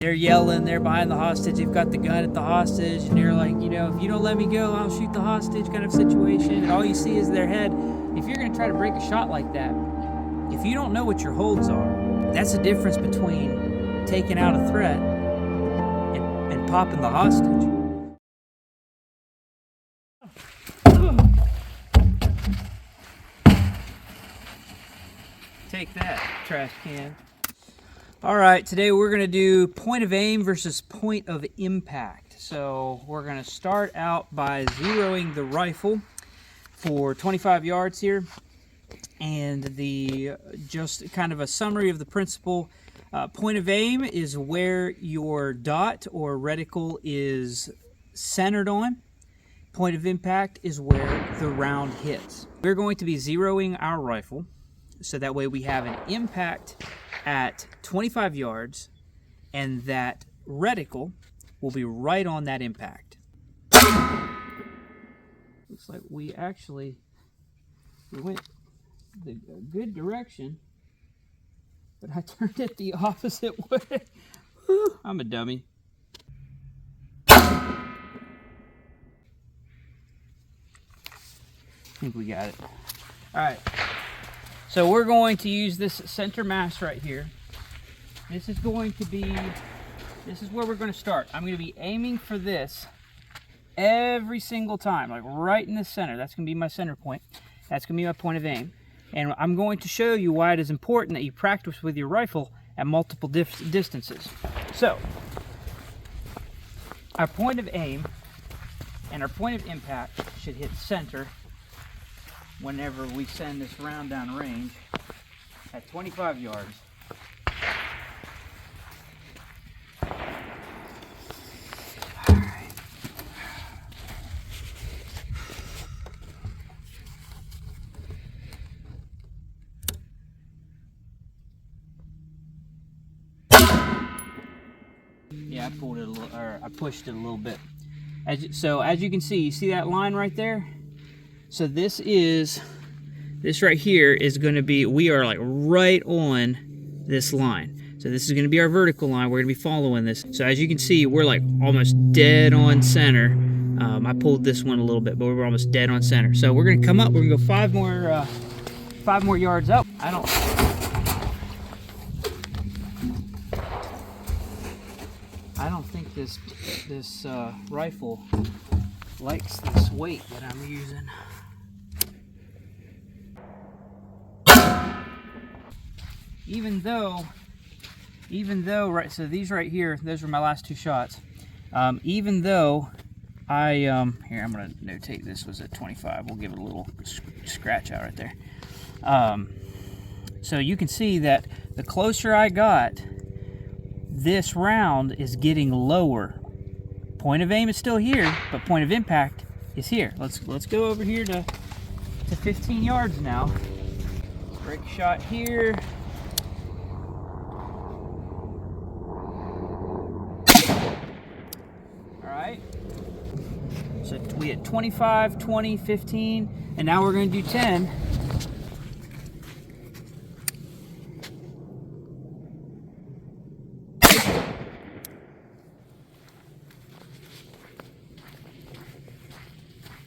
They're yelling, they're behind the hostage, they've got the gun at the hostage, and they're like, you know, if you don't let me go, I'll shoot the hostage kind of situation, and all you see is their head. If you're gonna try to break a shot like that, if you don't know what your holds are, that's the difference between taking out a threat and popping the hostage. Take that, trash can. All right, today we're gonna do point of aim versus point of impact. So we're gonna start out by zeroing the rifle for 25 yards here. And just kind of a summary of the principle. Point of aim is where your dot or reticle is centered on. Point of impact is where the round hits. We're going to be zeroing our rifle, so that way we have an impact at 25 yards, and that reticle will be right on that impact. Looks like we went the good direction, but I turned it the opposite way. I'm a dummy. I think we got it. All right. So we're going to use this center mass right here. This is where we're going to start. I'm going to be aiming for this every single time, like right in the center. That's going to be my center point. That's going to be my point of aim. And I'm going to show you why it is important that you practice with your rifle at multiple distances. So, our point of aim and our point of impact should hit center whenever we send this round down range at 25 yards. All right. Yeah, I pulled it a little, or I pushed it a little bit. As you can see, you see that line right there? So this right here is going to be, we are like right on this line. So this is going to be our vertical line. We're going to be following this. So as you can see, we're like almost dead on center. I pulled this one a little bit, but we're almost dead on center. So we're going to come up. We're going to go five more yards up. I don't think this rifle likes this weight that I'm using. Even though, right, so these right here, those were my last two shots. Even though here, I'm gonna notate this was at 25. We'll give it a little scratch out right there. So you can see that the closer I got, this round is getting lower. Point of aim is still here, but point of impact is here. Let's go over here to 15 yards now. Break shot here. So we had 25, 20, 15, and now we're going to do 10.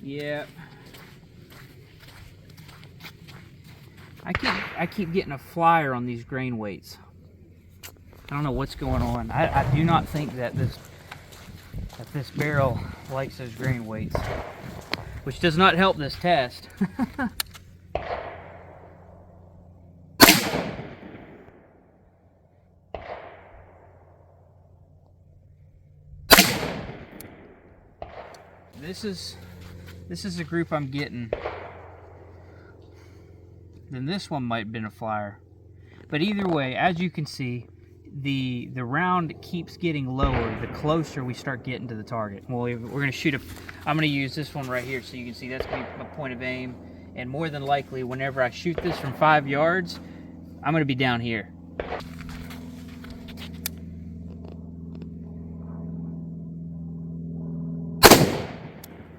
Yeah. I keep getting a flyer on these grain weights. I don't know what's going on. I do not think that this barrel likes those grain weights, which does not help this test. This is the group I'm getting. Then this one might have been a flyer. But either way, as you can see, the round keeps getting lower the closer we start getting to the target. Well, we're going to shoot I'm going to use this one right here so you can see that's going to be my point of aim. And more than likely, whenever I shoot this from 5 yards, I'm going to be down here.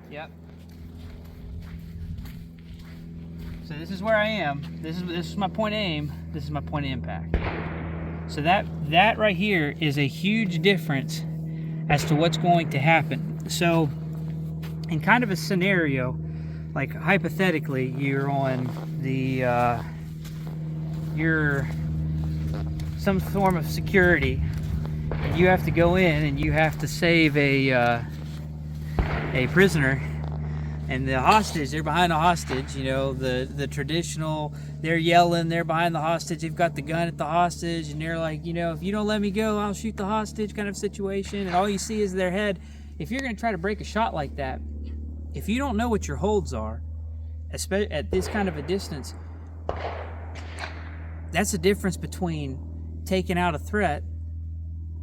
Yep. So this is where I am. This is my point of aim. This is my point of impact. So that right here is a huge difference as to what's going to happen. So in kind of a scenario, like hypothetically, you're on the you're some form of security, and you have to go in and you have to save a prisoner, and the hostage, they're behind the hostage, you know, the traditional, they're yelling, they're behind the hostage, they've got the gun at the hostage, and they're like, you know, if you don't let me go, I'll shoot the hostage kind of situation, and all you see is their head. If you're going to try to break a shot like that, if you don't know what your holds are, especially at this kind of a distance, that's the difference between taking out a threat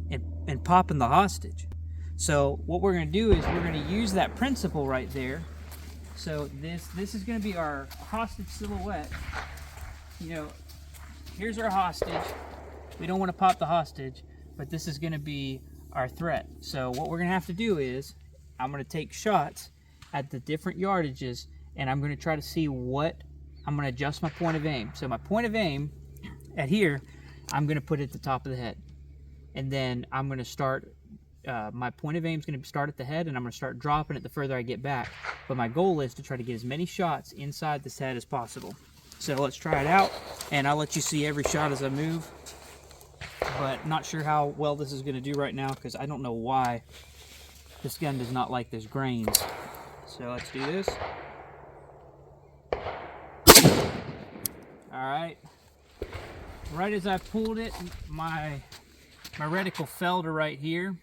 and popping the hostage. So what we're going to do is we're going to use that principle right there. So this is going to be our hostage silhouette. You know, here's our hostage. We don't want to pop the hostage, but this is going to be our threat. So what we're going to have to do is I'm going to take shots at the different yardages, and I'm going to try to see what, I'm going to adjust my point of aim. So my point of aim at here, I'm going to put it at the top of the head. And then I'm going to start, my point of aim is going to start at the head, and I'm going to start dropping it the further I get back. But my goal is to try to get as many shots inside this head as possible. So let's try it out, and I'll let you see every shot as I move. But not sure how well this is going to do right now, because I don't know why this gun does not like those grains. So let's do this. Alright. Right as I pulled it, my reticle fell to right here,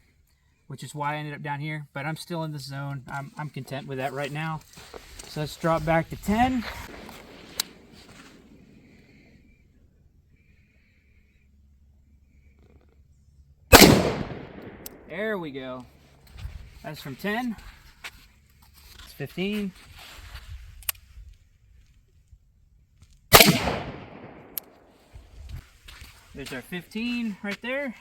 which is why I ended up down here, but I'm still in the zone. I'm content with that right now. So let's drop back to 10. There we go. That's from 10. It's 15. There's our 15 right there.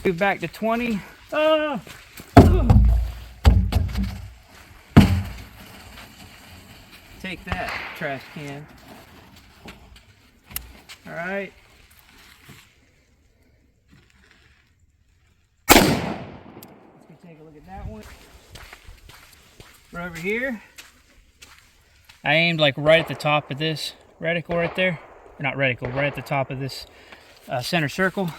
Move back to 20. Oh! Take that, trash can. All right. Let's go take a look at that one. We're over here. I aimed like right at the top of this reticle right there. Or not reticle, right at the top of this center circle.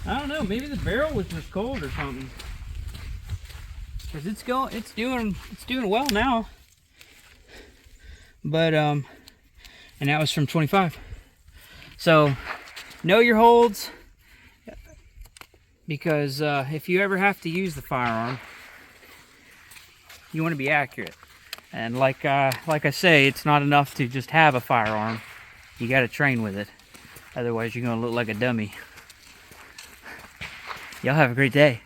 I don't know, maybe the barrel was just cold or something. Cause it's doing well now. But and that was from 25. So know your holds, because if you ever have to use the firearm, you want to be accurate. And like I say, it's not enough to just have a firearm. You got to train with it. Otherwise, you're going to look like a dummy. Y'all have a great day.